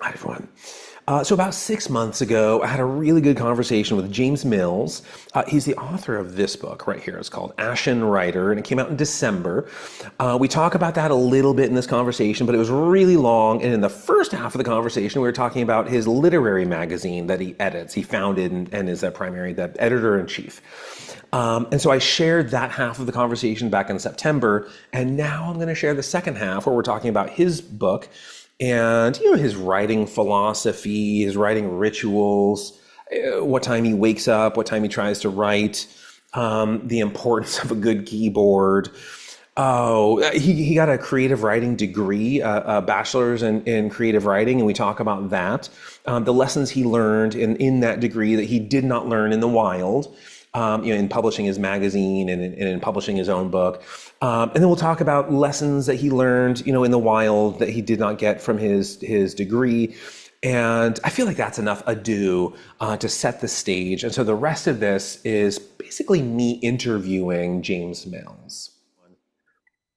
Hi, everyone. So about 6 months ago, I had a really good conversation with James Mills. He's the author of this book right here. It's called Ashen Writer, and it came out in December. We talk about that a little bit in this conversation, but it was really long. And in the first half of the conversation, we were talking about his literary magazine that he edits. He founded and is the editor-in-chief. And so I shared that half of the conversation back in September, and now I'm going to share the second half where we're talking about his book and his writing philosophy, his writing rituals, what time he wakes up, what time he tries to write, the importance of a good keyboard. Oh, he got a creative writing degree, a bachelor's in creative writing, and we talk about that. The lessons he learned in that degree that he did not learn in the wild, in publishing his magazine and in publishing his own book. And then we'll talk about lessons that he learned, in the wild that he did not get from his degree. And I feel like that's enough ado to set the stage. And so the rest of this is basically me interviewing James Mills.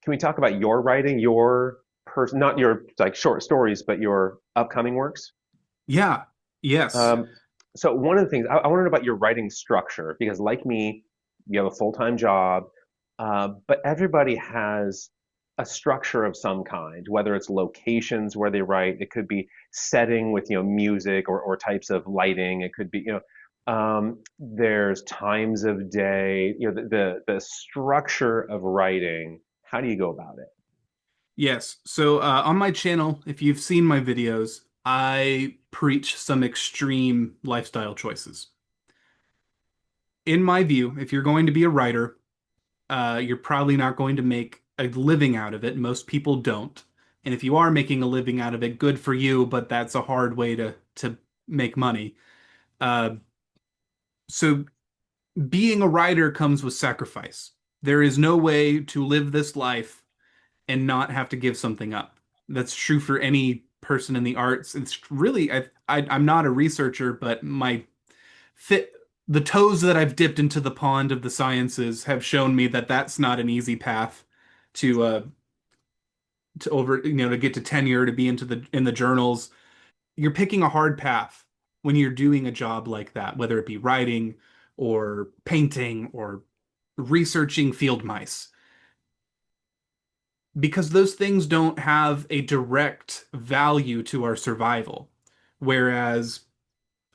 Can we talk about your writing, your person, not your like short stories, but your upcoming works? Yeah. Yes. Um, so one of the things I want to know about your writing structure, because like me, you have a full-time job, but everybody has a structure of some kind, whether it's locations where they write, it could be setting with, music or types of lighting. It could be, there's times of day, the structure of writing. How do you go about it? Yes. So on my channel, if you've seen my videos, I preach some extreme lifestyle choices. In my view, if you're going to be a writer, you're probably not going to make a living out of it. Most people don't. And if you are making a living out of it, good for you, but that's a hard way to make money. Uh, so being a writer comes with sacrifice. There is no way to live this life and not have to give something up. That's true for any person in the arts. It's really, I'm not a researcher, but my fit, the toes that I've dipped into the pond of the sciences have shown me that that's not an easy path to to get to tenure, to be in the journals. You're picking a hard path when you're doing a job like that, whether it be writing or painting or researching field mice, because those things don't have a direct value to our survival. Whereas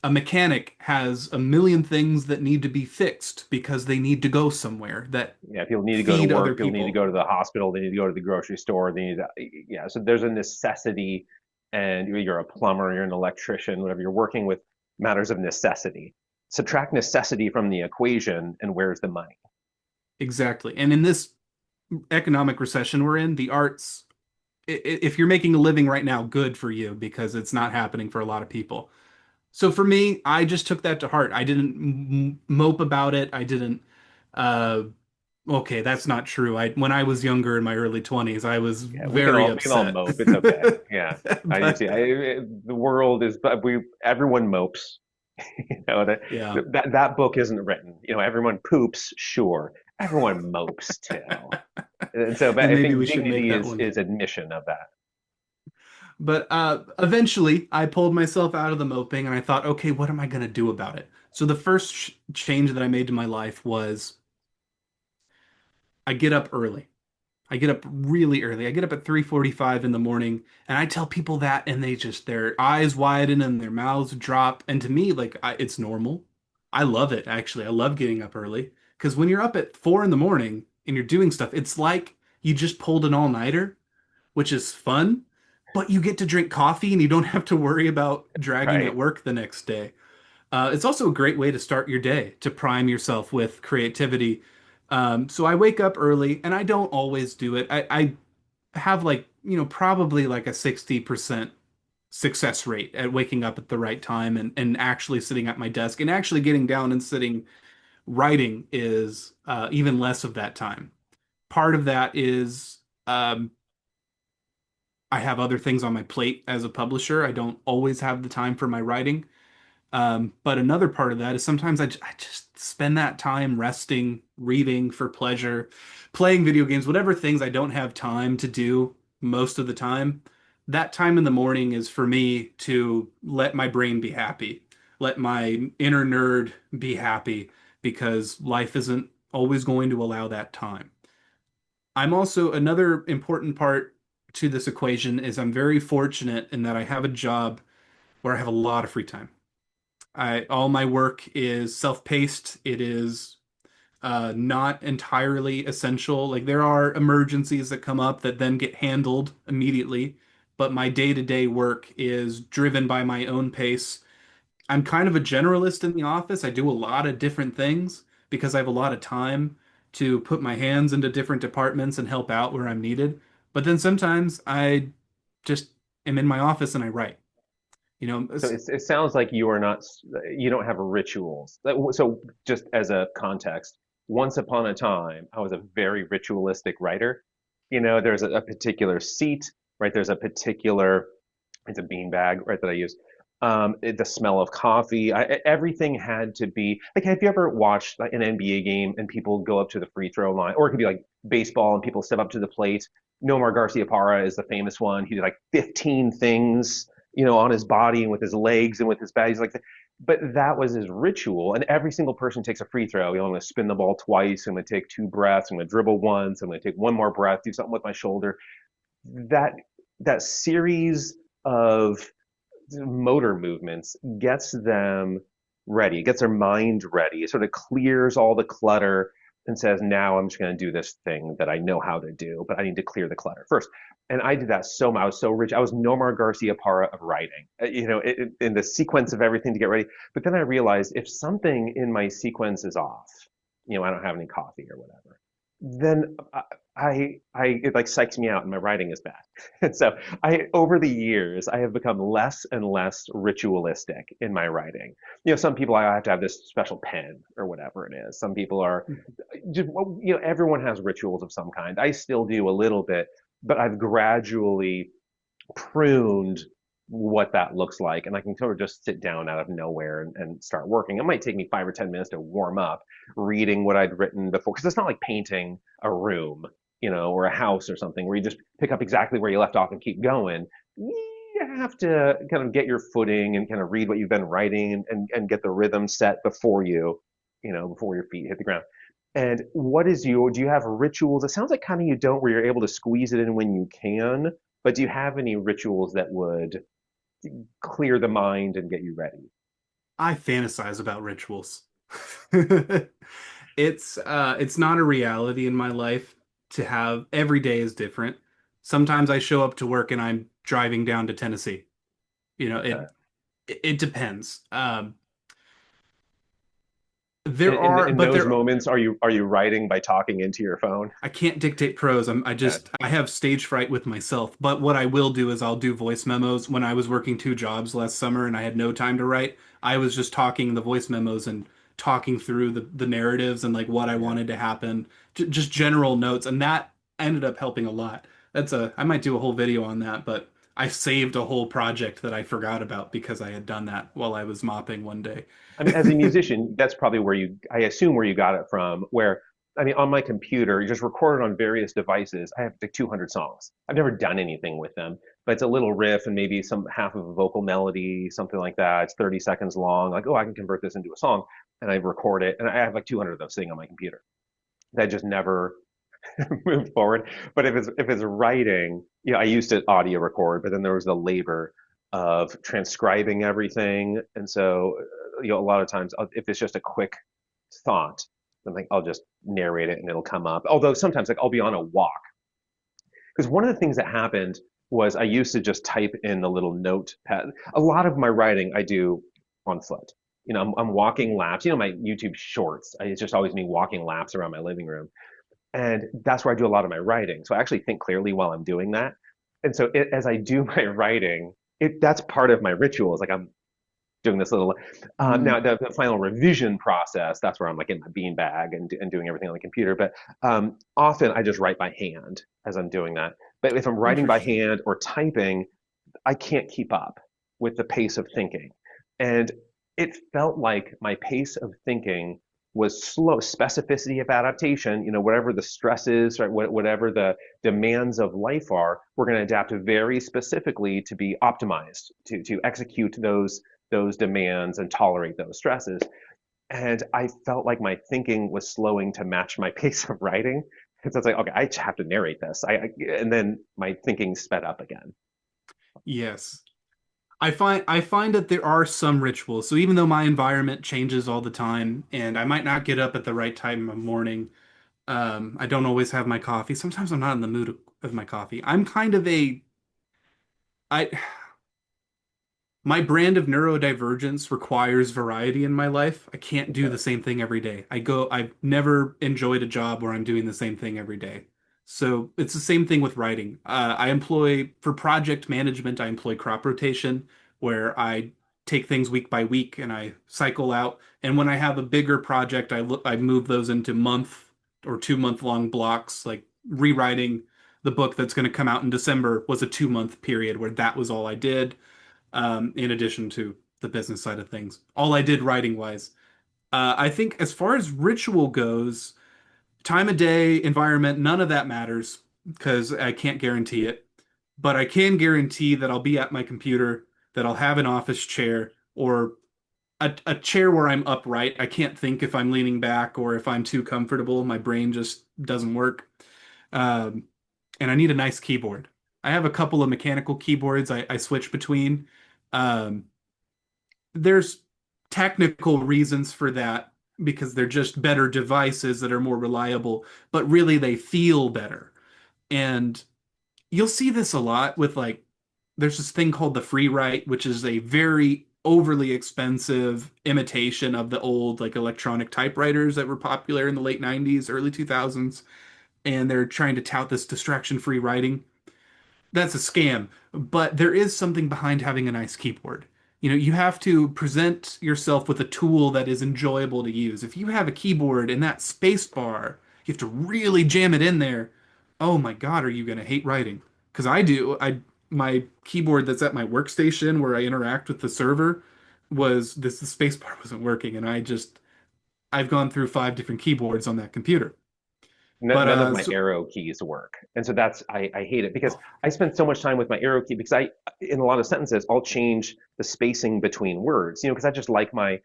a mechanic has a million things that need to be fixed because they need to go somewhere that Yeah, people need to go to feed other work, people need to people. go to the hospital, they need to go to the grocery store, they need to, yeah, so there's a necessity, and you're a plumber, you're an electrician, whatever, you're working with matters of necessity. Subtract necessity from the equation, and where's the money? Exactly. And in this economic recession we're in, the arts, if you're making a living right now, good for you because it's not happening for a lot of people. So for me, I just took that to heart. I didn't mope about it. I didn't uh okay, that's not true. I when I was younger in my early 20s, I was Yeah, we can very all upset. mope. It's okay. Yeah, I do But see. The world is, but everyone mopes. yeah, That book isn't written. Everyone poops, sure. Everyone mopes too. And so, but and I maybe think we should make dignity that is one. admission of that. But eventually, I pulled myself out of the moping and I thought, okay, what am I going to do about it? So the first change that I made to my life was I get up early. I get up really early. I get up at 3:45 in the morning, and I tell people that, and their eyes widen and their mouths drop. And to me, like it's normal. I love it, actually. I love getting up early because when you're up at 4 in the morning and you're doing stuff, it's like you just pulled an all-nighter, which is fun, but you get to drink coffee and you don't have to worry about dragging at Right. work the next day. It's also a great way to start your day, to prime yourself with creativity. So I wake up early, and I don't always do it. I have like, probably like a 60% success rate at waking up at the right time and actually sitting at my desk and actually getting down and sitting writing is even less of that time. Part of that is I have other things on my plate as a publisher. I don't always have the time for my writing. But another part of that is sometimes I just spend that time resting, reading for pleasure, playing video games, whatever things I don't have time to do most of the time. that time in the morning is for me to let my brain be happy, let my inner nerd be happy, because life isn't always going to allow that time. I'm also another important part to this equation is I'm very fortunate in that I have a job where I have a lot of free time. I all my work is self-paced. It is not entirely essential. Like there are emergencies that come up that then get handled immediately, but my day-to-day work is driven by my own pace. I'm kind of a generalist in the office. I do a lot of different things because I have a lot of time to put my hands into different departments and help out where I'm needed. But then sometimes I just am in my office and I write. You know, So it sounds like you are not, you don't have rituals. So just as a context, once upon a time, I was a very ritualistic writer. There's a particular seat, right? There's a particular, it's a bean bag, right, that I use. The smell of coffee, everything had to be like, have you ever watched like an NBA game and people go up to the free throw line, or it could be like baseball and people step up to the plate? Nomar Garcia Parra is the famous one. He did like 15 things, on his body and with his legs and with his back. He's like, but that was his ritual. And every single person takes a free throw. I'm going to spin the ball twice. I'm going to take two breaths. I'm going to dribble once. I'm going to take one more breath. Do something with my shoulder. That that series of motor movements gets them ready, it gets their mind ready. It sort of clears all the clutter and says, now I'm just going to do this thing that I know how to do, but I need to clear the clutter first. And I did that so much. I was so rich. I was Nomar Garcia Parra of writing, in the sequence of everything to get ready. But then I realized if something in my sequence is off, I don't have any coffee or whatever, then it like psychs me out and my writing is bad. And so over the years, I have become less and less ritualistic in my writing. Some people I have to have this special pen or whatever it is. Some people are just, everyone has rituals of some kind. I still do a little bit, but I've gradually pruned what that looks like. And I can sort of just sit down out of nowhere and start working. It might take me 5 or 10 minutes to warm up, reading what I'd written before. Because it's not like painting a room, or a house or something where you just pick up exactly where you left off and keep going. You have to kind of get your footing and kind of read what you've been writing and get the rhythm set before your feet hit the ground. And do you have rituals? It sounds like kind of you don't, where you're able to squeeze it in when you can, but do you have any rituals that would clear the mind and get you ready? I fantasize about rituals. It's not a reality in my life to have every day is different. Sometimes I show up to work and I'm driving down to Tennessee. You know, Okay. it depends. In, There in, are, in but those there moments, are you writing by talking into your phone? I can't dictate prose. Yeah. I have stage fright with myself. But what I will do is I'll do voice memos. When I was working two jobs last summer and I had no time to write, I was just talking the voice memos and talking through the narratives and like what I Yeah. wanted to happen, just general notes, and that ended up helping a lot. I might do a whole video on that, but I saved a whole project that I forgot about because I had done that while I was mopping one day. I mean, as a musician, that's probably I assume where you got it from. I mean, on my computer, you just record it on various devices. I have like 200 songs. I've never done anything with them, but it's a little riff and maybe some half of a vocal melody, something like that. It's 30 seconds long. Like, oh, I can convert this into a song, and I record it, and I have like 200 of those sitting on my computer. That just never moved forward. But if it's writing, I used to audio record, but then there was the labor of transcribing everything, and so a lot of times if it's just a quick thought, then like I'll just narrate it and it'll come up. Although sometimes like I'll be on a walk, because one of the things that happened was I used to just type in the little notepad. A lot of my writing I do on foot. I'm walking laps. My YouTube shorts. It's just always me walking laps around my living room. And that's where I do a lot of my writing. So I actually think clearly while I'm doing that. And so as I do my writing, that's part of my ritual. Is like I'm doing this little. Now the final revision process, that's where I'm like in my bean bag and doing everything on the computer. But often I just write by hand as I'm doing that. But if I'm writing by Interesting. hand or typing, I can't keep up with the pace of thinking. And it felt like my pace of thinking was slow. Specificity of adaptation, whatever the stresses, right, whatever the demands of life are, we're going to adapt very specifically to be optimized to execute those demands and tolerate those stresses. And I felt like my thinking was slowing to match my pace of writing. And so it's like, okay, I have to narrate this. And then my thinking sped up again. Yes. I find that there are some rituals. So even though my environment changes all the time and I might not get up at the right time in the morning, I don't always have my coffee. Sometimes I'm not in the mood of my coffee. I'm kind of a I My brand of neurodivergence requires variety in my life. I can't do the Okay. same thing every day. I've never enjoyed a job where I'm doing the same thing every day. So it's the same thing with writing. For project management, I employ crop rotation, where I take things week by week and I cycle out. And when I have a bigger project, I move those into month or 2 month long blocks. Like rewriting the book that's going to come out in December was a 2 month period where that was all I did, in addition to the business side of things. All I did writing wise. I think as far as ritual goes, time of day, environment, none of that matters because I can't guarantee it. But I can guarantee that I'll be at my computer, that I'll have an office chair or a chair where I'm upright. I can't think if I'm leaning back or if I'm too comfortable. My brain just doesn't work. Um, and I need a nice keyboard. I have a couple of mechanical keyboards I switch between. Um, there's technical reasons for that because they're just better devices that are more reliable, but really they feel better. And you'll see this a lot with there's this thing called the free write, which is a very overly expensive imitation of the old electronic typewriters that were popular in the late 90s, early 2000s. And they're trying to tout this distraction-free writing. That's a scam, but there is something behind having a nice keyboard. You have to present yourself with a tool that is enjoyable to use. If you have a keyboard and that space bar, you have to really jam it in there. Oh my God, are you going to hate writing? Because I do. My keyboard that's at my workstation where I interact with the server the space bar wasn't working, and I've gone through 5 different keyboards on that computer. But None of my arrow keys work. And so I hate it because I spend so much time with my arrow key because in a lot of sentences, I'll change the spacing between words, because I just like my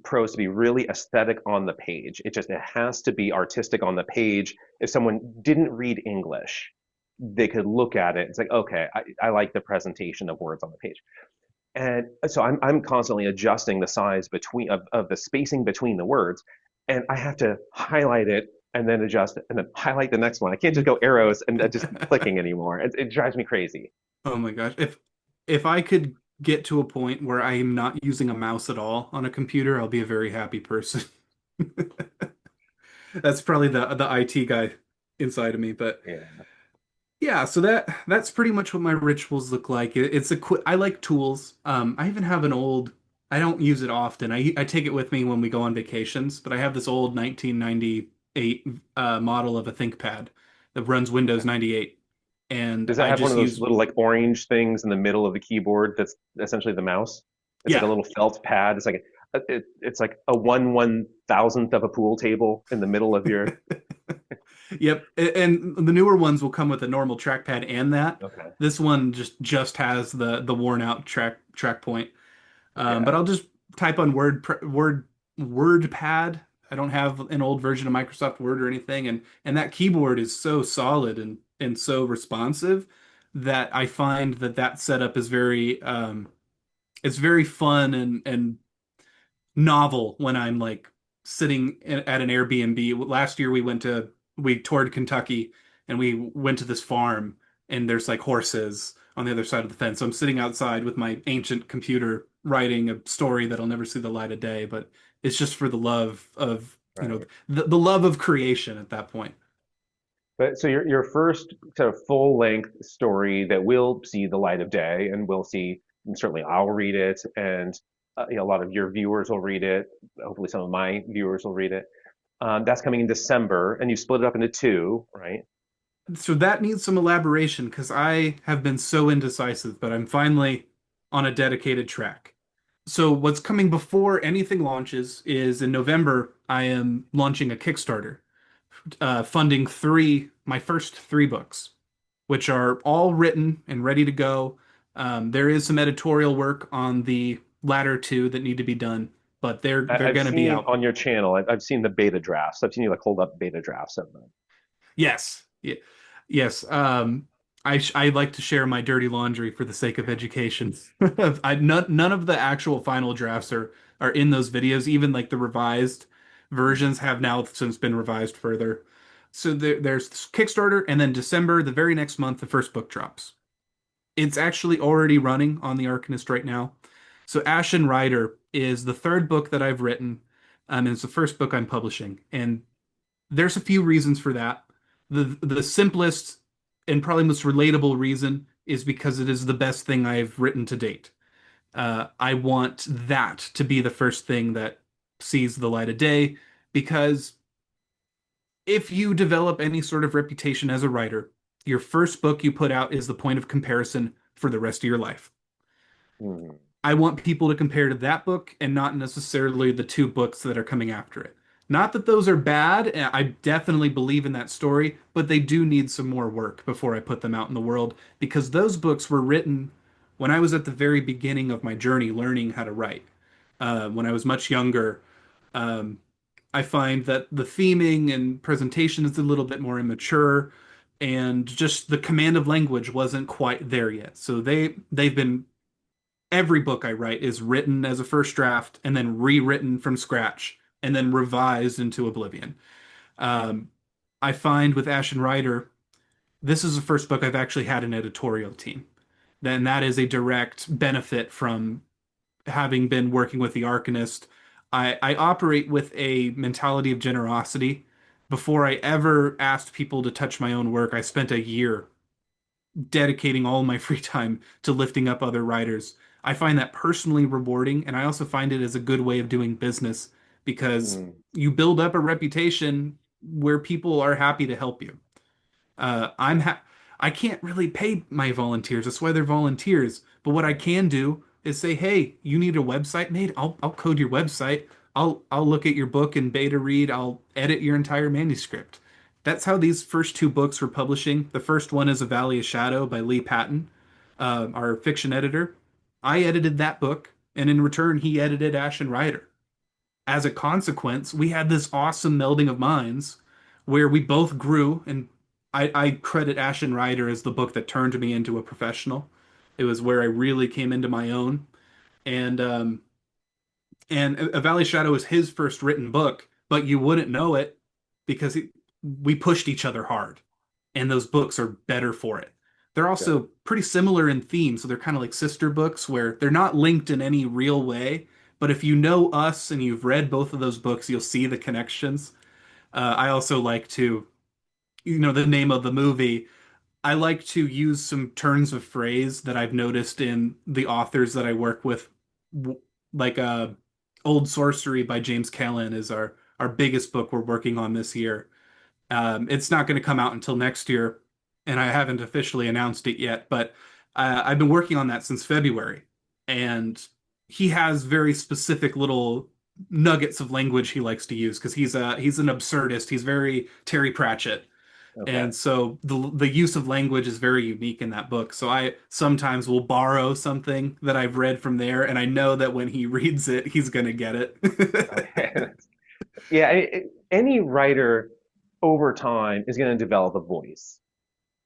prose to be really aesthetic on the page. It has to be artistic on the page. If someone didn't read English, they could look at it. It's like, okay, I like the presentation of words on the page. And so I'm constantly adjusting the size of the spacing between the words, and I have to highlight it and then adjust it and then highlight the next one. I can't just go arrows and just clicking anymore. It drives me crazy. oh my gosh, if I could get to a point where I am not using a mouse at all on a computer, I'll be a very happy person. That's probably the IT guy inside of me, but Yeah. yeah, so that's pretty much what my rituals look like. I like tools. I even have an old. I don't use it often. I take it with me when we go on vacations, but I have this old 1998 model of a ThinkPad that runs Windows Okay. 98, and Does that I have one just of those use little like orange things in the middle of the keyboard that's essentially the mouse? It's like a yeah. little felt pad. It's like a 1/1000th of a pool table in the middle of your. Yep, and the newer ones will come with a normal trackpad and that. Okay. This one just has the worn out track point. But Yeah. I'll just type on WordPad. I don't have an old version of Microsoft Word or anything, and that keyboard is so solid and so responsive that I find that setup is very it's very fun and novel when I'm sitting at an Airbnb. Last year we toured Kentucky and we went to this farm and there's horses on the other side of the fence. So I'm sitting outside with my ancient computer writing a story that'll never see the light of day, but it's just for the love of, Right. the love of creation at that point. But so your first sort of full length story that will see the light of day, and we'll see, and certainly I'll read it, and a lot of your viewers will read it. Hopefully, some of my viewers will read it. That's coming in December, and you split it up into two, right? So that needs some elaboration because I have been so indecisive, but I'm finally on a dedicated track. So what's coming before anything launches is in November, I am launching a Kickstarter, funding my first three books, which are all written and ready to go. There is some editorial work on the latter two that need to be done, but they're I've going to be seen out. on your channel, I've seen the beta drafts. I've seen you like hold up beta drafts of them. Yes. Yes. I like to share my dirty laundry for the sake of education. None of the actual final drafts are in those videos. Even like the revised versions have now since been revised further. So there's this Kickstarter, and then December, the very next month, the first book drops. It's actually already running on the Arcanist right now. So Ashen Rider is the third book that I've written, and it's the first book I'm publishing. And there's a few reasons for that. The simplest and probably most relatable reason is because it is the best thing I've written to date. I want that to be the first thing that sees the light of day because if you develop any sort of reputation as a writer, your first book you put out is the point of comparison for the rest of your life. Hmm. I want people to compare to that book and not necessarily the two books that are coming after it. Not that those are bad, I definitely believe in that story, but they do need some more work before I put them out in the world because those books were written when I was at the very beginning of my journey learning how to write. When I was much younger, um, I find that the theming and presentation is a little bit more immature, and just the command of language wasn't quite there yet. So they've been every book I write is written as a first draft and then rewritten from scratch and then revised into oblivion. Um, I find with Ashen Rider, this is the first book I've actually had an editorial team. Then that is a direct benefit from having been working with the Arcanist. I operate with a mentality of generosity. Before I ever asked people to touch my own work, I spent a year dedicating all my free time to lifting up other writers. I find that personally rewarding, and I also find it as a good way of doing business because Hmm. you build up a reputation where people are happy to help you. I'm ha I can't really pay my volunteers. That's why they're volunteers. But what I can do is say, "Hey, you need a website made? I'll code your website. I'll look at your book and beta read. I'll edit your entire manuscript." That's how these first two books were publishing. The first one is A Valley of Shadow by Lee Patton, our fiction editor. I edited that book, and in return, he edited Ashen Rider. As a consequence, we had this awesome melding of minds where we both grew, and I credit Ashen Rider as the book that turned me into a professional. It was where I really came into my own, and A Valley Shadow is his first written book, but you wouldn't know it because we pushed each other hard, and those books are better for it. They're Good. also pretty similar in theme, so they're kind of like sister books where they're not linked in any real way. But if you know us and you've read both of those books, you'll see the connections. I also like to, the name of the movie. I like to use some turns of phrase that I've noticed in the authors that I work with, W- like Old Sorcery by James Kellen is our biggest book we're working on this year. It's not going to come out until next year, and I haven't officially announced it yet, but I've been working on that since February, and he has very specific little nuggets of language he likes to use because he's an absurdist. He's very Terry Pratchett. Okay. And so the use of language is very unique in that book. So I sometimes will borrow something that I've read from there, and I know that when he reads it, he's gonna get it. Okay. Yeah, any writer over time is going to develop a voice.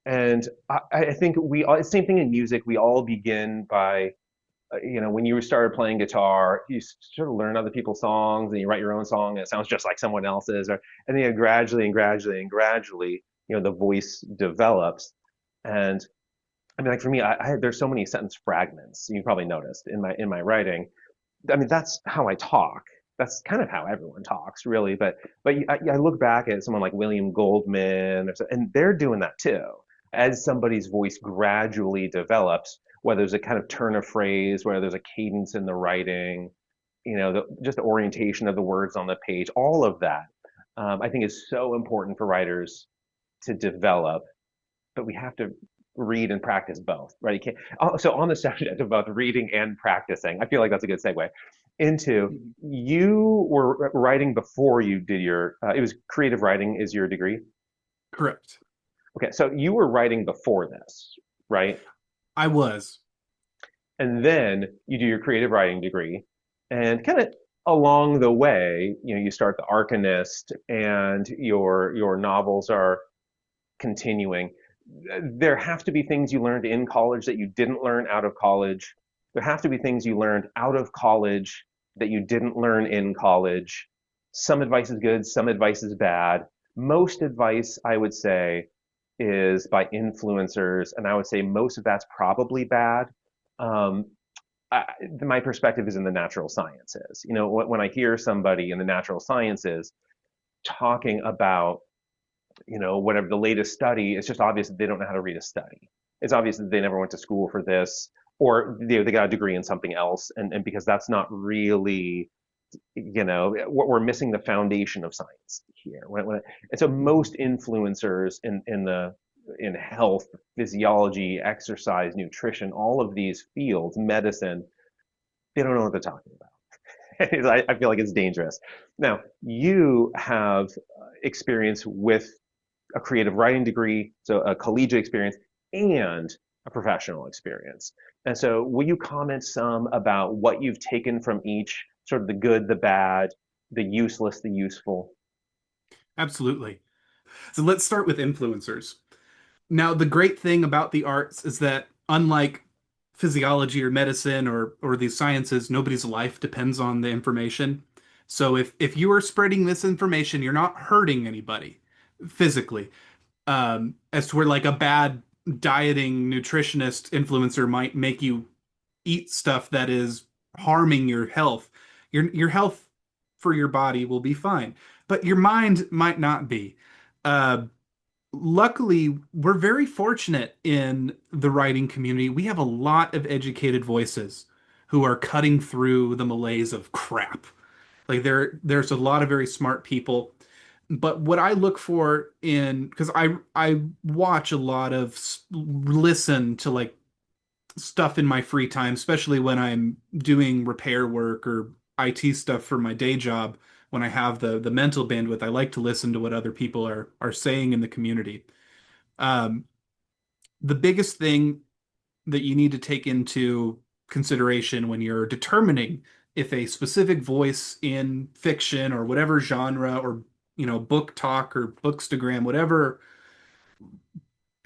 And I think we all, same thing in music. We all begin by, when you started playing guitar, you sort of learn other people's songs and you write your own song and it sounds just like someone else's. And then gradually and gradually and gradually, the voice develops. And I mean, like for me, there's so many sentence fragments you probably noticed in my writing. I mean, that's how I talk. That's kind of how everyone talks, really. But I look back at someone like William Goldman, and they're doing that too. As somebody's voice gradually develops, whether there's a kind of turn of phrase, whether there's a cadence in the writing, just the orientation of the words on the page, all of that, I think is so important for writers to develop. But we have to read and practice both, right? You can't. So on the subject of both reading and practicing, I feel like that's a good segue. into Mhm. you were writing before you did your it was creative writing is your degree. Correct. Okay, so you were writing before this, right? I was. And then you do your creative writing degree, and kind of along the way, you start the Arcanist, and your novels are continuing. There have to be things you learned in college that you didn't learn out of college. There have to be things you learned out of college that you didn't learn in college. Some advice is good, some advice is bad. Most advice, I would say, is by influencers, and I would say most of that's probably bad. Um, I, my perspective is in the natural sciences. When I hear somebody in the natural sciences talking about whatever the latest study, it's just obvious that they don't know how to read a study. It's obvious that they never went to school for this, or they got a degree in something else, and because that's not really, we're missing the foundation of science here. And so Mhm. most influencers in health, physiology, exercise, nutrition, all of these fields, medicine, they don't know what they're talking about. I feel like it's dangerous. Now, you have experience with a creative writing degree, so a collegiate experience, and a professional experience. And so, will you comment some about what you've taken from each, sort of the good, the bad, the useless, the useful? Absolutely. So let's start with influencers. Now, the great thing about the arts is that unlike physiology or medicine or these sciences, nobody's life depends on the information. So if you are spreading this information, you're not hurting anybody physically. As to where like a bad dieting nutritionist influencer might make you eat stuff that is harming your health. Your health for your body will be fine, but your mind might not be. Uh, Luckily, we're very fortunate in the writing community. We have a lot of educated voices who are cutting through the malaise of crap. Like there's a lot of very smart people. But what I look for in because I watch a lot of listen to like stuff in my free time, especially when I'm doing repair work or IT stuff for my day job. When I have the mental bandwidth, I like to listen to what other people are saying in the community. Um, the biggest thing that you need to take into consideration when you're determining if a specific voice in fiction or whatever genre or book talk or bookstagram, whatever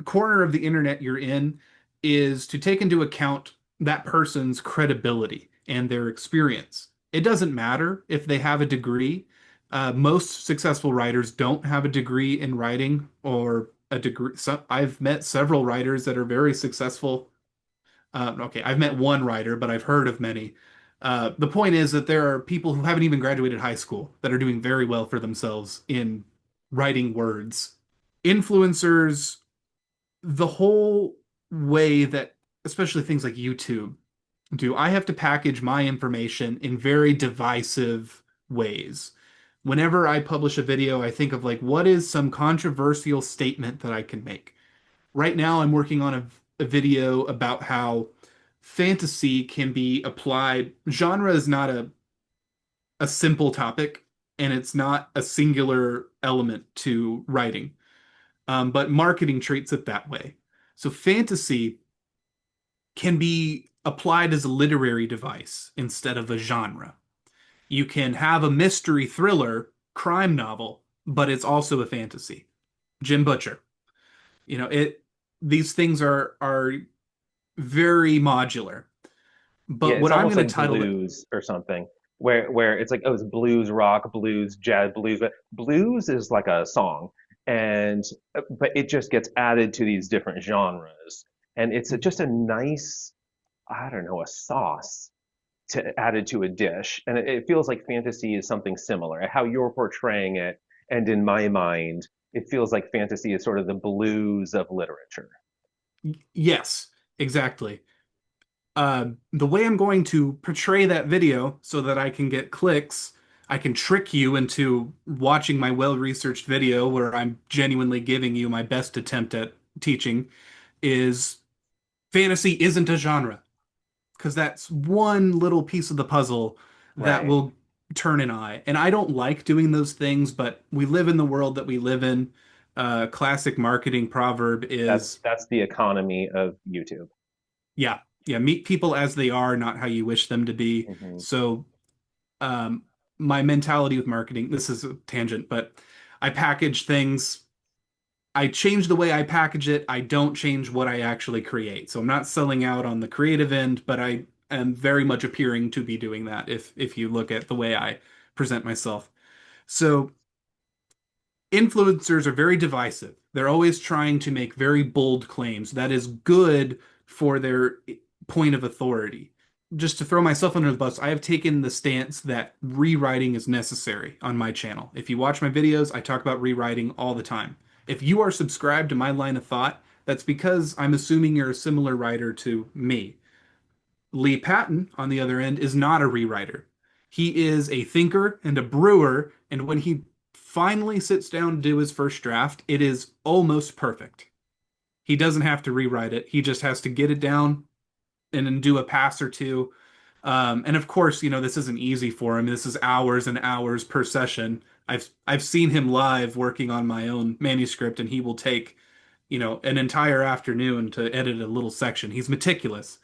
corner of the internet you're in, is to take into account that person's credibility and their experience. It doesn't matter if they have a degree. Most successful writers don't have a degree in writing or a degree. So I've met several writers that are very successful. Okay, I've met one writer, but I've heard of many. The point is that there are people who haven't even graduated high school that are doing very well for themselves in writing words. Influencers, the whole way that, especially things like YouTube do, I have to package my information in very divisive ways. Whenever I publish a video, I think of like, what is some controversial statement that I can make? Right now, I'm working on a video about how fantasy can be applied. Genre is not a simple topic, and it's not a singular element to writing, but marketing treats it that way. So fantasy can be applied as a literary device instead of a genre. You can have a mystery thriller crime novel, but it's also a fantasy. Jim Butcher. It these things are very modular. Yeah, But it's what I'm almost going to like title it, blues or something, where it's like, oh, it's blues rock, blues jazz, blues, but blues is like a song, and but it just gets added to these different genres, and it's just a nice, I don't know, a sauce to added to a dish, and it feels like fantasy is something similar. How you're portraying it, and in my mind, it feels like fantasy is sort of the blues of literature. yes, exactly. The way I'm going to portray that video so that I can get clicks, I can trick you into watching my well-researched video where I'm genuinely giving you my best attempt at teaching, is fantasy isn't a genre. Because that's one little piece of the puzzle that Right. will turn an eye. And I don't like doing those things, but we live in the world that we live in. Classic marketing proverb is, That's the economy of YouTube. yeah, yeah, meet people as they are, not how you wish them to be. Hmm. So, um, my mentality with marketing, this is a tangent, but I package things. I change the way I package it. I don't change what I actually create. So I'm not selling out on the creative end, but I am very much appearing to be doing that if you look at the way I present myself. So influencers are very divisive. They're always trying to make very bold claims that is good for their point of authority. Just to throw myself under the bus, I have taken the stance that rewriting is necessary on my channel. If you watch my videos, I talk about rewriting all the time. If you are subscribed to my line of thought, that's because I'm assuming you're a similar writer to me. Lee Patton, on the other end, is not a rewriter. He is a thinker and a brewer, and when he finally sits down to do his first draft, it is almost perfect. He doesn't have to rewrite it. He just has to get it down and then do a pass or two. And of course, this isn't easy for him. This is hours and hours per session. I've seen him live working on my own manuscript, and he will take, an entire afternoon to edit a little section. He's meticulous.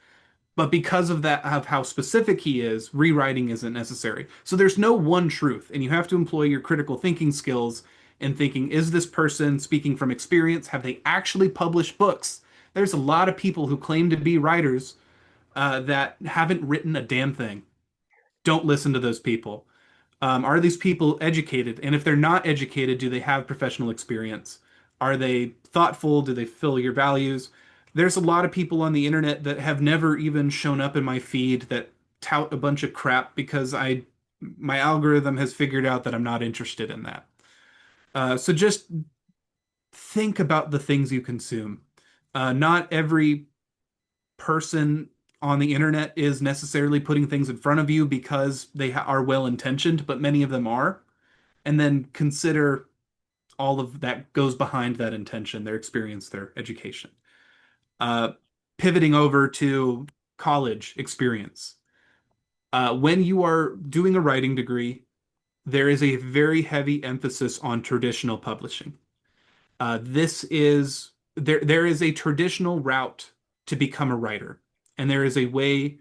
But because of that, of how specific he is, rewriting isn't necessary. So there's no one truth, and you have to employ your critical thinking skills in thinking, is this person speaking from experience? Have they actually published books? There's a lot of people who claim to be writers that haven't written a damn thing. Don't listen to those people. Are these people educated? And if they're not educated, do they have professional experience? Are they thoughtful? Do they fill your values? There's a lot of people on the internet that have never even shown up in my feed that tout a bunch of crap because my algorithm has figured out that I'm not interested in that. So just think about the things you consume. Not every person on the internet is necessarily putting things in front of you because they are well intentioned, but many of them are. And then consider all of that goes behind that intention, their experience, their education. Uh, Pivoting over to college experience. When you are doing a writing degree, there is a very heavy emphasis on traditional publishing. This is there is a traditional route to become a writer, and there is a way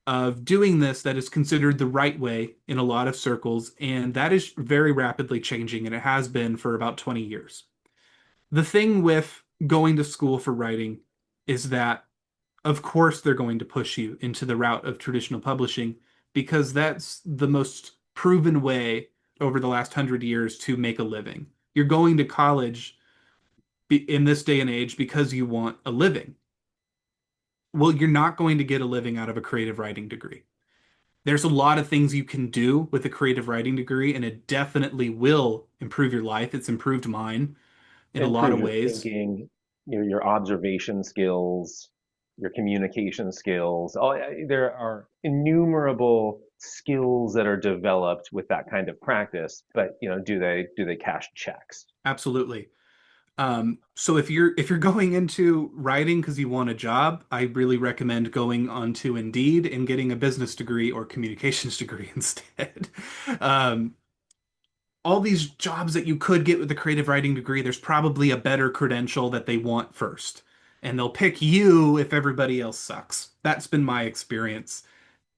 of doing this that is considered the right way in a lot of circles, and that is very rapidly changing, and it has been for about 20 years. The thing with going to school for writing is that, of course, they're going to push you into the route of traditional publishing because that's the most proven way over the last 100 years to make a living. You're going to college in this day and age because you want a living. Well, you're not going to get a living out of a creative writing degree. There's a lot of things you can do with a creative writing degree, and it definitely will improve your life. It's improved mine in a lot Improve of your ways. thinking, your observation skills, your communication skills. Oh, there are innumerable skills that are developed with that kind of practice, but do they cash checks? Absolutely. So if you're going into writing because you want a job, I really recommend going onto Indeed and getting a business degree or communications degree instead. Um, all these jobs that you could get with a creative writing degree, there's probably a better credential that they want first. And they'll pick you if everybody else sucks. That's been my experience.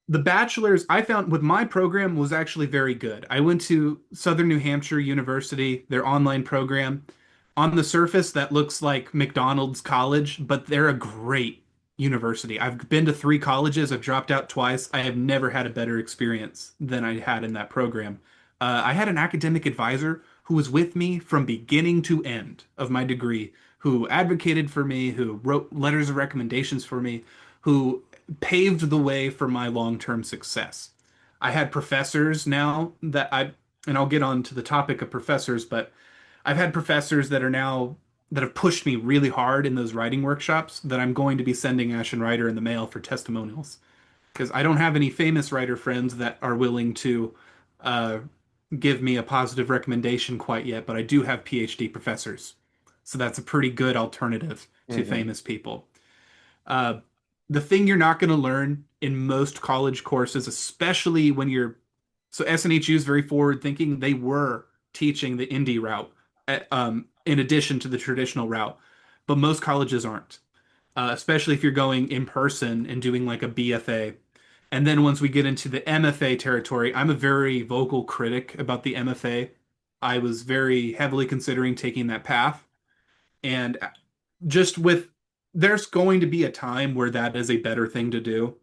The bachelor's I found with my program was actually very good. I went to Southern New Hampshire University, their online program. On the surface, that looks like McDonald's college, but they're a great university. I've been to three colleges, I've dropped out twice. I have never had a better experience than I had in that program. I had an academic advisor who was with me from beginning to end of my degree, who advocated for me, who wrote letters of recommendations for me, who paved the way for my long-term success. I had professors now and I'll get on to the topic of professors, but I've had professors that have pushed me really hard in those writing workshops that I'm going to be sending Ashen Writer in the mail for testimonials because I don't have any famous writer friends that are willing to uh, give me a positive recommendation quite yet, but I do have PhD professors. So that's a pretty good alternative to Hmm. famous people. Uh, The thing you're not going to learn in most college courses, especially when you're so SNHU is very forward thinking. They were teaching the indie route in addition to the traditional route, but most colleges aren't, especially if you're going in person and doing like a BFA. And then once we get into the MFA territory, I'm a very vocal critic about the MFA. I was very heavily considering taking that path. And just with there's going to be a time where that is a better thing to do,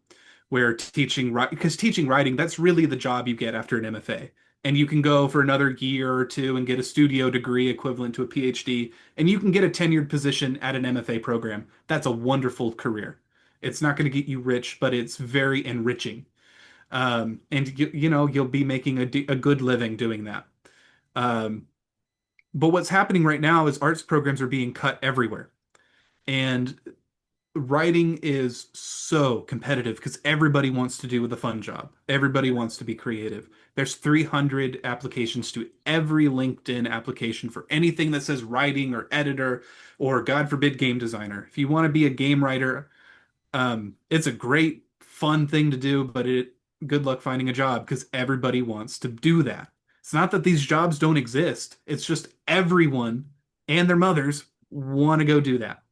where teaching because teaching writing, that's really the job you get after an MFA. And you can go for another year or two and get a studio degree equivalent to a PhD, and you can get a tenured position at an MFA program. That's a wonderful career. It's not going to get you rich, but it's very enriching. And you'll be making a good living doing that. Um, but what's happening right now is arts programs are being cut everywhere. And writing is so competitive because everybody wants to do the fun job. Everybody wants to be creative. There's 300 applications to every LinkedIn application for anything that says writing or editor or, God forbid, game designer. If you want to be a game writer, it's a great, fun thing to do, but good luck finding a job because everybody wants to do that. It's not that these jobs don't exist. It's just everyone and their mothers want to go do that.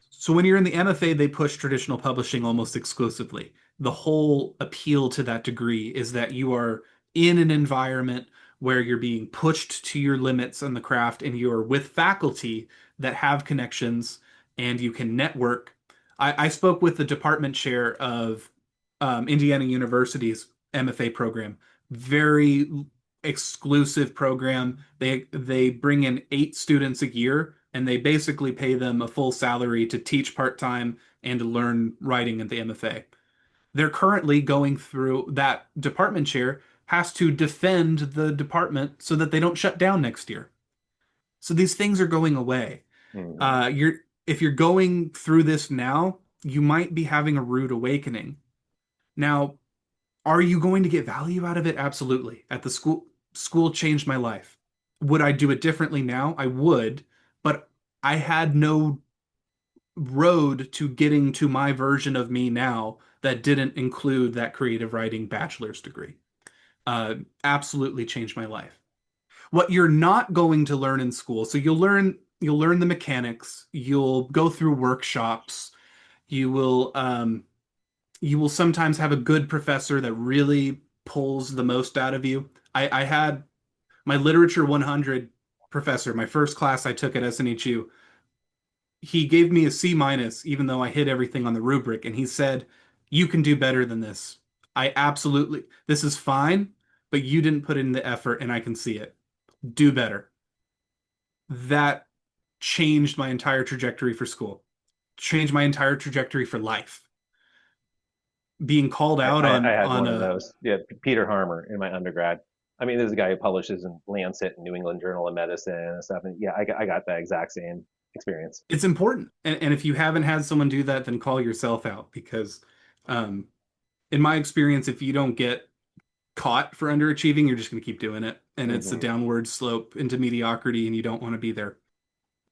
So when you're in the MFA, they push traditional publishing almost exclusively. The whole appeal to that degree is that you are in an environment where you're being pushed to your limits in the craft and you're with faculty that have connections and you can network. I spoke with the department chair of Indiana University's MFA program. Very exclusive program. They bring in 8 students a year and they basically pay them a full salary to teach part-time and to learn writing at the MFA. They're currently going through that department chair has to defend the department so that they don't shut down next year. So these things are going away. Mhm. You're if you're going through this now, you might be having a rude awakening. Now, are you going to get value out of it? Absolutely. At the school changed my life. Would I do it differently now? I would, but I had no road to getting to my version of me now that didn't include that creative writing bachelor's degree. Absolutely changed my life. What you're not going to learn in school, so you'll learn the mechanics, you'll go through workshops, you will you will sometimes have a good professor that really pulls the most out of you. I had my literature 100 professor, my first class I took at SNHU. He gave me a C minus, even though I hit everything on the rubric, and he said, "You can do better than this. This is fine, but you didn't put in the effort, and I can see it. Do better." That changed my entire trajectory for school, changed my entire trajectory for life. Being called out I on had on one of a those. Yeah, Peter Harmer in my undergrad. I mean, this is a guy who publishes in Lancet and New England Journal of Medicine and stuff. And yeah, I got that exact same experience. it's important. And if you haven't had someone do that, then call yourself out because, um, in my experience, if you don't get caught for underachieving, you're just going to keep doing it. And it's a Hmm. downward slope into mediocrity, and you don't want to be there.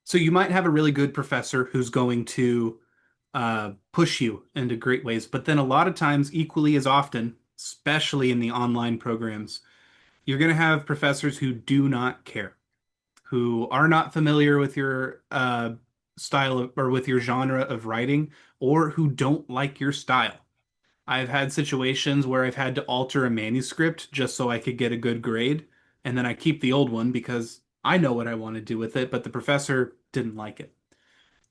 So you might have a really good professor who's going to push you into great ways. But then a lot of times, equally as often, especially in the online programs, you're going to have professors who do not care, who are not familiar with your style or with your genre of writing, or who don't like your style. I've had situations where I've had to alter a manuscript just so I could get a good grade, and then I keep the old one because I know what I want to do with it, but the professor didn't like it.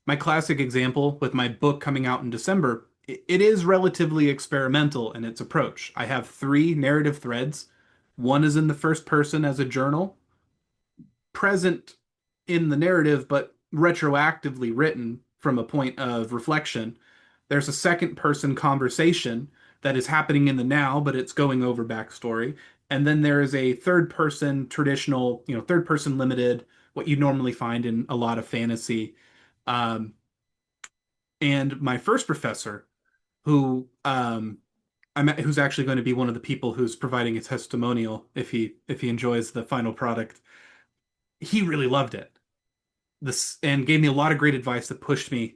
My classic example with my book coming out in December, it is relatively experimental in its approach. I have 3 narrative threads. One is in the first person as a journal, present in the narrative, but retroactively written from a point of reflection. There's a second person conversation that is happening in the now, but it's going over backstory. And then there is a third person traditional, third person limited, what you normally find in a lot of fantasy. Um, and my first professor, who's actually going to be one of the people who's providing a testimonial if he enjoys the final product, he really loved it. This and gave me a lot of great advice that pushed me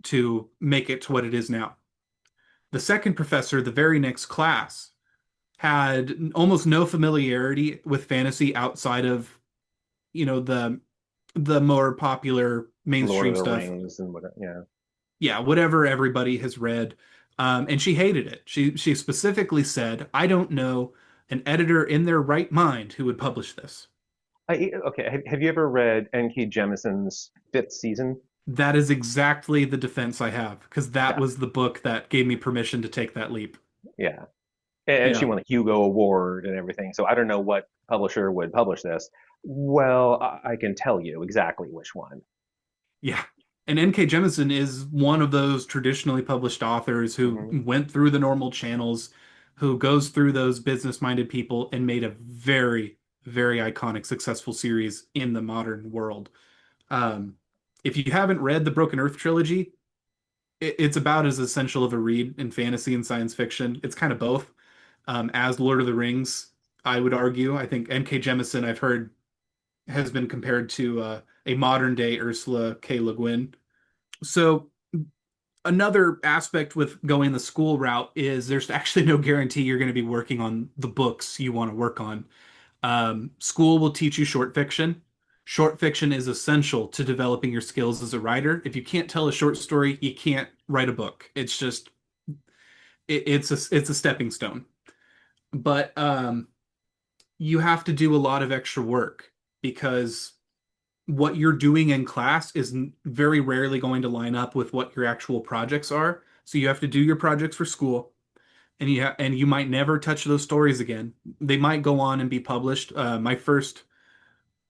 to make it to what it is now. The second professor, the very next class, had almost no familiarity with fantasy outside of, the more popular Lord of mainstream the stuff. Rings and whatever. Yeah. Yeah, whatever everybody has read. And she hated it. She specifically said, "I don't know an editor in their right mind who would publish this." Okay. Have you ever read N.K. Jemisin's fifth season? That is exactly the defense I have, because that Yeah. was the book that gave me permission to take that leap. Yeah. And she Yeah. won a Hugo Award and everything. So I don't know what publisher would publish this. Well, I can tell you exactly which one. Yeah. And N.K. Jemisin is one of those traditionally published authors who Hmm. went through the normal channels, who goes through those business-minded people and made a very, very iconic, successful series in the modern world. Um, if you haven't read the Broken Earth trilogy, it's about as essential of a read in fantasy and science fiction. It's kind of both. As Lord of the Rings, I would argue. I think N.K. Jemisin, I've heard, has been compared to a modern day Ursula K. Le Guin. So another aspect with going the school route is there's actually no guarantee you're going to be working on the books you want to work on. School will teach you short fiction. Short fiction is essential to developing your skills as a writer. If you can't tell a short story, you can't write a book. It's just it's a stepping stone. But you have to do a lot of extra work because what you're doing in class is very rarely going to line up with what your actual projects are. So you have to do your projects for school, and you might never touch those stories again. They might go on and be published. My first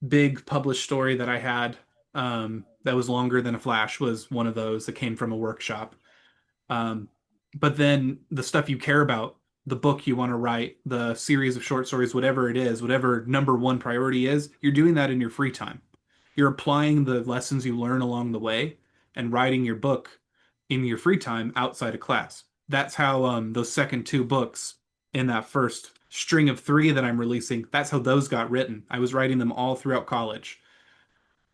big published story that I had, that was longer than a flash, was one of those that came from a workshop. Um, but then the stuff you care about, the book you want to write, the series of short stories, whatever it is, whatever number one priority is, you're doing that in your free time. You're applying the lessons you learn along the way and writing your book in your free time outside of class. That's how those second two books in that first string of three that I'm releasing, that's how those got written. I was writing them all throughout college.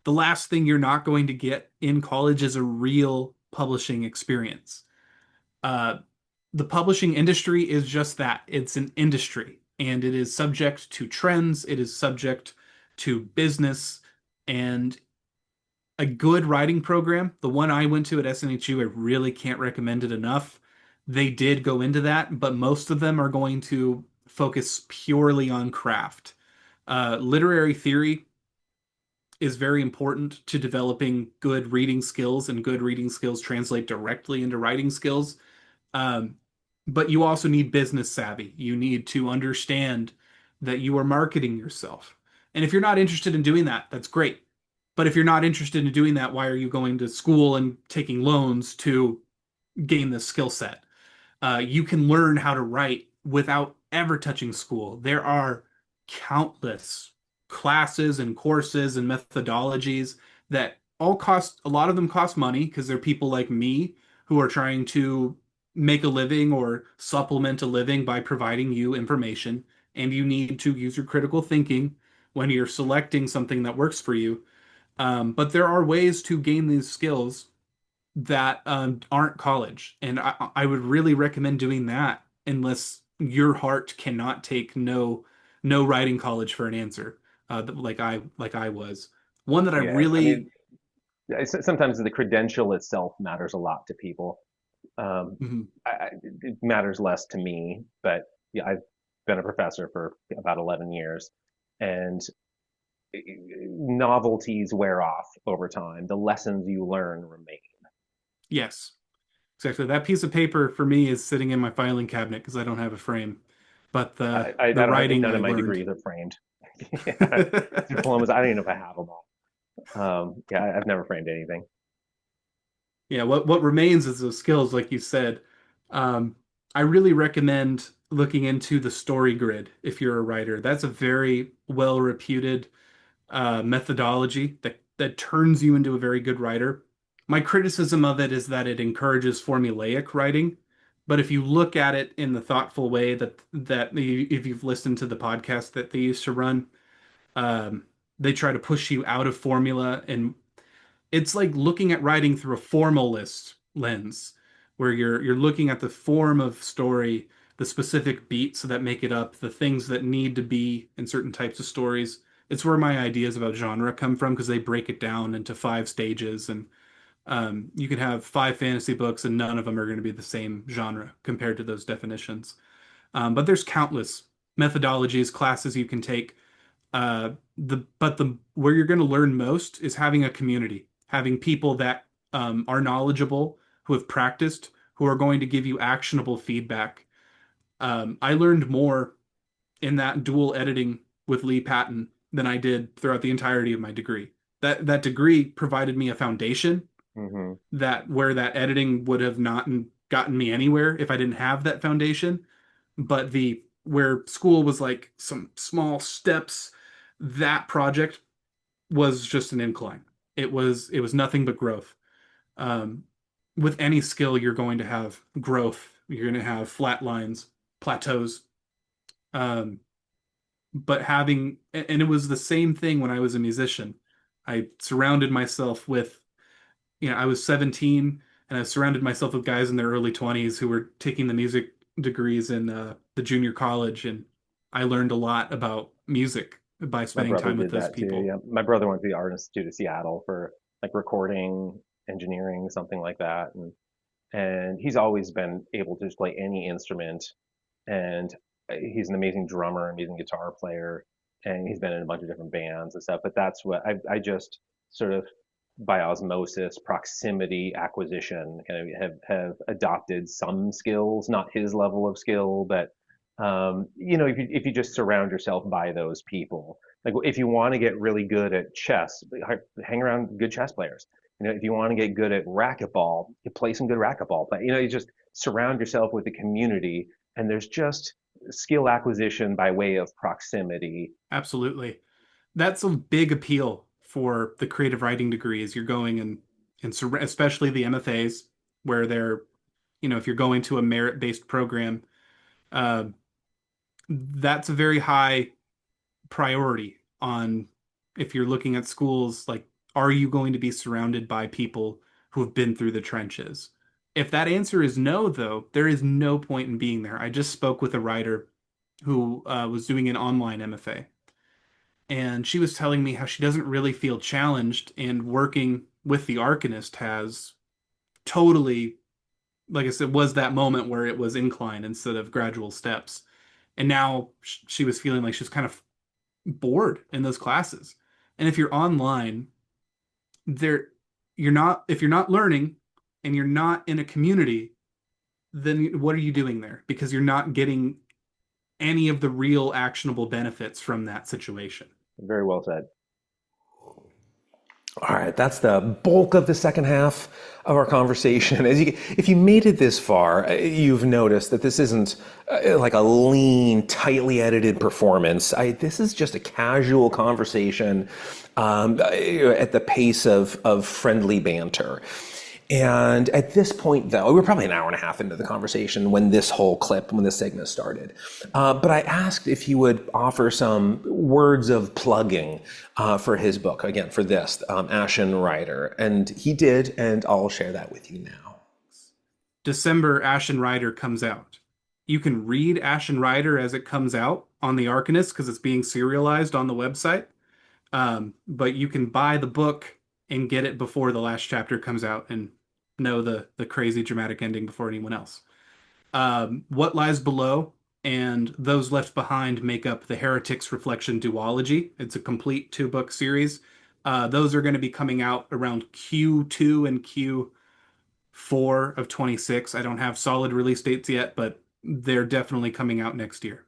The last thing you're not going to get in college is a real publishing experience. Uh, the publishing industry is just that. It's an industry, and it is subject to trends, it is subject to business, and a good writing program, the one I went to at SNHU, I really can't recommend it enough. They did go into that, but most of them are going to focus purely on craft. Literary theory is very important to developing good reading skills, and good reading skills translate directly into writing skills. Um, but you also need business savvy. You need to understand that you are marketing yourself. And if you're not interested in doing that, that's great. But if you're not interested in doing that, why are you going to school and taking loans to gain this skill set? You can learn how to write without ever touching school. There are countless classes and courses and methodologies that all cost, a lot of them cost money because they're people like me who are trying to make a living or supplement a living by providing you information. And you need to use your critical thinking when you're selecting something that works for you. But there are ways to gain these skills that aren't college. And I would really recommend doing that unless your heart cannot take no writing college for an answer, like I was. One that I Yeah. I really. mean, sometimes the credential itself matters a lot to people. Um, Mhm. it matters less to me, but yeah, I've been a professor for about 11 years, and novelties wear off over time. The lessons you learn remain. Yes, exactly. That piece of paper for me is sitting in my filing cabinet because I don't have a frame. But I the don't have writing none I of my learned. degrees are framed. Yeah, diplomas. I don't even know if I have them all. Yeah, I've never framed anything. Yeah, what remains is those skills, like you said. Um, I really recommend looking into the story grid if you're a writer. That's a very well reputed methodology that turns you into a very good writer. My criticism of it is that it encourages formulaic writing, but if you look at it in the thoughtful way if you've listened to the podcast that they used to run, um, they try to push you out of formula, and it's like looking at writing through a formal list lens, where you're looking at the form of story, the specific beats that make it up, the things that need to be in certain types of stories. It's where my ideas about genre come from because they break it down into 5 stages, and you can have 5 fantasy books and none of them are going to be the same genre compared to those definitions. But there's countless methodologies, classes you can take. The where you're going to learn most is having a community, having people that are knowledgeable, who have practiced, who are going to give you actionable feedback. I learned more in that dual editing with Lee Patton than I did throughout the entirety of my degree. That degree provided me a foundation Hmm. that where that editing would have not gotten me anywhere if I didn't have that foundation. But the where school was like some small steps, that project was just an incline. It was nothing but growth. Um, with any skill, you're going to have growth. You're going to have flat lines, plateaus. Um, but and it was the same thing when I was a musician. I surrounded myself with, I was 17 and I surrounded myself with guys in their early 20s who were taking the music degrees in the junior college, and I learned a lot about music by My spending brother time with did those that too. people. Yeah, my brother went to the Art Institute of Seattle for like recording engineering, something like that, and he's always been able to just play any instrument, and he's an amazing drummer, amazing guitar player, and he's been in a bunch of different bands and stuff. But that's what I just sort of by osmosis, proximity, acquisition, kind of have adopted some skills, not his level of skill, but if you just surround yourself by those people, like if you want to get really good at chess, hang around good chess players. If you want to get good at racquetball, you play some good racquetball. But you just surround yourself with the community, and there's just skill acquisition by way of proximity. Absolutely. That's a big appeal for the creative writing degrees. You're going especially the MFAs, where if you're going to a merit-based program, uh, that's a very high priority on if you're looking at schools, like, are you going to be surrounded by people who have been through the trenches? If that answer is no, though, there is no point in being there. I just spoke with a writer who was doing an online MFA, and she was telling me how she doesn't really feel challenged, and working with the Arcanist has totally, like I said, was that moment where it was incline instead of gradual steps. And now she was feeling like she was kind of bored in those classes. And if you're online, there you're not if you're not learning and you're not in a community, then what are you doing there? Because you're not getting any of the real actionable benefits from that situation. Very well said. All right, that's the bulk of the second half of our conversation. If you made it this far, you've noticed that this isn't like a lean, tightly edited performance. This is just a casual conversation at the pace of friendly banter. And at this point, though, we're probably an hour and a half into the conversation when this segment started. But I asked if he would offer some words of plugging for his book, again, for this, Ashen Rider. And he did, and I'll share that with you now. December, Ashen Rider comes out. You can read Ashen Rider as it comes out on the Arcanist because it's being serialized on the website. But you can buy the book and get it before the last chapter comes out and know the crazy dramatic ending before anyone else. What Lies Below and Those Left Behind make up the Heretics Reflection duology. It's a complete 2-book series. Those are going to be coming out around Q2 and Q4 of 26. I don't have solid release dates yet, but they're definitely coming out next year.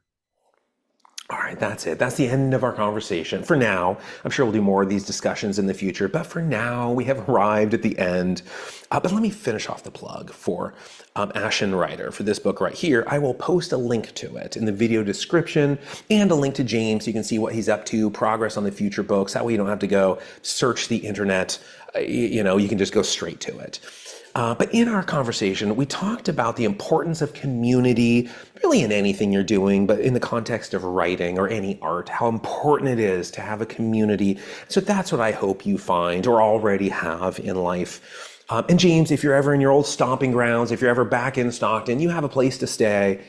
All right, that's it. That's the end of our conversation. For now, I'm sure we'll do more of these discussions in the future, but for now, we have arrived at the end. But let me finish off the plug for Ashen Rider, for this book right here. I will post a link to it in the video description and a link to James so you can see what he's up to, progress on the future books. That way you don't have to go search the internet. You can just go straight to it. But in our conversation, we talked about the importance of community, really in anything you're doing, but in the context of writing or any art, how important it is to have a community. So that's what I hope you find or already have in life. And James, if you're ever in your old stomping grounds, if you're ever back in Stockton, you have a place to stay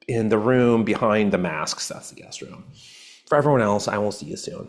in the room behind the masks. That's the guest room. For everyone else, I will see you soon.